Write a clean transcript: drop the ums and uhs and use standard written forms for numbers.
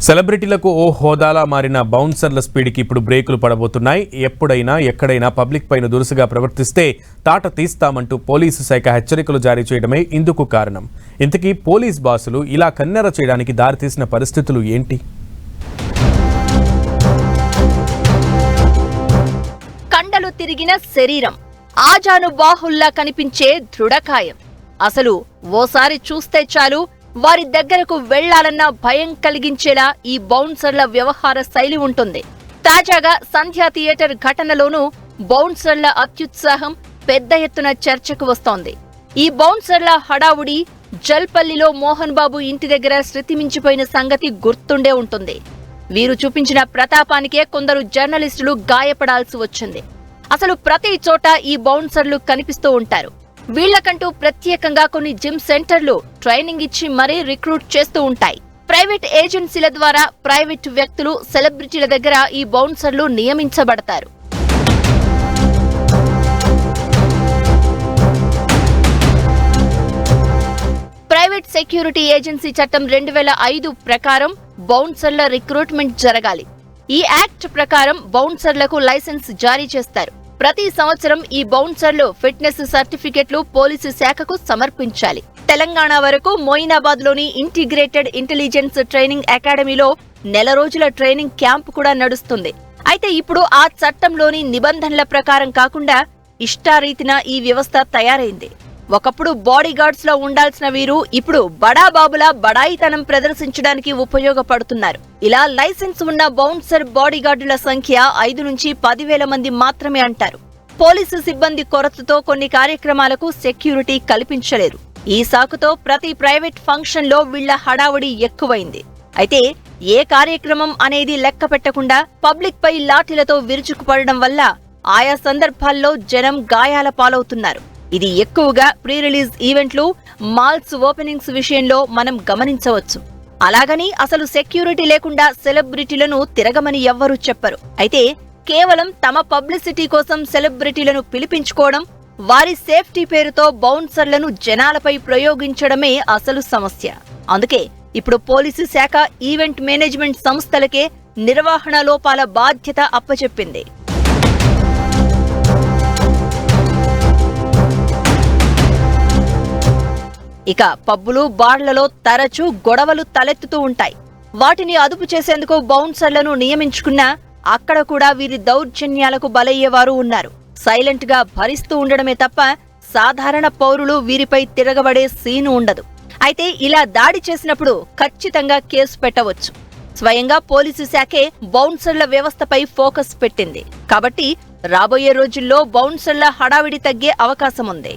సెలబ్రిటీలకు ఓ హోదాలా మారిన బౌన్సర్ల స్పీడ్కి ఇప్పుడు బ్రేకులు పడబోతున్నాయి. ఎప్పుడైనా ఎక్కడైనా పబ్లిక్ పైన దురుసుగా ప్రవర్తిస్తే తాట తీస్తామంటూ పోలీసు శాఖ హెచ్చరికలు జారీ చేయడమే ఇందుకు కారణం. ఇంతకీ పోలీస్ బాసులు ఇలా కన్నెర చేయడానికి దారితీసిన పరిస్థితులు ఏంటి? కండలు తిరిగిన శరీరం, ఆజానుబాహుల్లా కనిపించే దృఢకాయం. అసలు ఓసారి చూస్తే చాలు వారి దగ్గరకు వెళ్లాలన్న భయం కలిగించేలా ఈ బౌన్సర్ల వ్యవహార శైలి ఉంటుంది. తాజాగా సంధ్యా థియేటర్ ఘటనలోనూ బౌన్సర్ల అత్యుత్సాహం పెద్ద ఎత్తున చర్చకు వస్తోంది. ఈ బౌన్సర్ల హడావుడి జల్పల్లిలో మోహన్ బాబు ఇంటి దగ్గర శృతిమించిపోయిన సంగతి గుర్తుండే ఉంటుంది. వీరు చూపించిన ప్రతాపానికే కొందరు జర్నలిస్టులు గాయపడాల్సి వచ్చింది. అసలు ప్రతి చోట ఈ బౌన్సర్లు కనిపిస్తూ ఉంటారు. వీళ్లకంటూ ప్రత్యేకంగా కొన్ని జిమ్ సెంటర్లు ట్రైనింగ్ ఇచ్చి మరీ రిక్రూట్ చేస్తూ ఉంటాయి. ప్రైవేట్ ఏజెన్సీల ద్వారా ప్రైవేట్ వ్యక్తులు, సెలబ్రిటీల దగ్గర ఈ బౌన్సర్లు నియమించబడతారు. ప్రైవేట్ సెక్యూరిటీ ఏజెన్సీ చట్టం 2005 ప్రకారం బౌన్సర్ల రిక్రూట్మెంట్ జరగాలి. ఈ యాక్ట్ ప్రకారం బౌన్సర్లకు లైసెన్స్ జారీ చేస్తారు. ప్రతి సంవత్సరం ఈ బౌన్సర్లు ఫిట్నెస్ సర్టిఫికెట్లు పోలీసు శాఖకు సమర్పించాలి. తెలంగాణ వరకు మొయినాబాద్ లోని ఇంటిగ్రేటెడ్ ఇంటెలిజెన్స్ ట్రైనింగ్ అకాడమీలో నెల రోజుల ట్రైనింగ్ క్యాంప్ కూడా నడుస్తుంది. అయితే ఇప్పుడు ఆ చట్టంలోని నిబంధనల ప్రకారం కాకుండా ఇష్టారీతిన ఈ వ్యవస్థ తయారైంది. ఒకప్పుడు బాడీ గార్డ్స్ లో ఉండాల్సిన వీరు ఇప్పుడు బడాబాబులా బడాయితనం ప్రదర్శించడానికి ఉపయోగపడుతున్నారు. ఇలా లైసెన్స్ ఉన్న బౌన్సర్ బాడీగార్డుల సంఖ్య 5 నుంచి 10,000 మంది మాత్రమే అంటారు. పోలీసు సిబ్బంది కొరతతో కొన్ని కార్యక్రమాలకు సెక్యూరిటీ కల్పించలేరు. ఈ సాకుతో ప్రతి ప్రైవేట్ ఫంక్షన్ లో వీళ్ల హడావుడి ఎక్కువైంది. అయితే ఏ కార్యక్రమం అనేది లెక్క పెట్టకుండా పబ్లిక్ పై లాఠీలతో విరుచుకుపడడం వల్ల ఆయా సందర్భాల్లో జనం గాయాల పాలవుతున్నారు. ఇది ఎక్కువగా ప్రీ రిలీజ్ ఈవెంట్లు, మాల్స్ ఓపెనింగ్స్ విషయంలో మనం గమనించవచ్చు. అలాగని అసలు సెక్యూరిటీ లేకుండా సెలబ్రిటీలను తిరగమని ఎవ్వరూ చెప్పరు. అయితే కేవలం తమ పబ్లిసిటీ కోసం సెలబ్రిటీలను పిలిపించుకోవడం, వారి సేఫ్టీ పేరుతో బౌన్సర్లను జనాలపై ప్రయోగించడమే అసలు సమస్య. అందుకే ఇప్పుడు పోలీసు శాఖ ఈవెంట్ మేనేజ్మెంట్ సంస్థలకే నిర్వహణ లోపాల బాధ్యత అప్పచెప్పింది. ఇక పబ్బులు, బార్లలో తరచూ గొడవలు తలెత్తుతూ ఉంటాయి. వాటిని అదుపు చేసేందుకు బౌన్సర్లను నియమించుకున్నా అక్కడ కూడా వీరి దౌర్జన్యాలకు బలయ్యేవారు ఉన్నారు. సైలెంట్ గా భరిస్తూ ఉండడమే తప్ప సాధారణ పౌరులు వీరిపై తిరగబడే సీను ఉండదు. అయితే ఇలా దాడి చేసినప్పుడు ఖచ్చితంగా కేసు పెట్టవచ్చు. స్వయంగా పోలీసు శాఖే బౌన్సర్ల వ్యవస్థపై ఫోకస్ పెట్టింది. కాబట్టి రాబోయే రోజుల్లో బౌన్సర్ల హడావిడి తగ్గే అవకాశం ఉంది.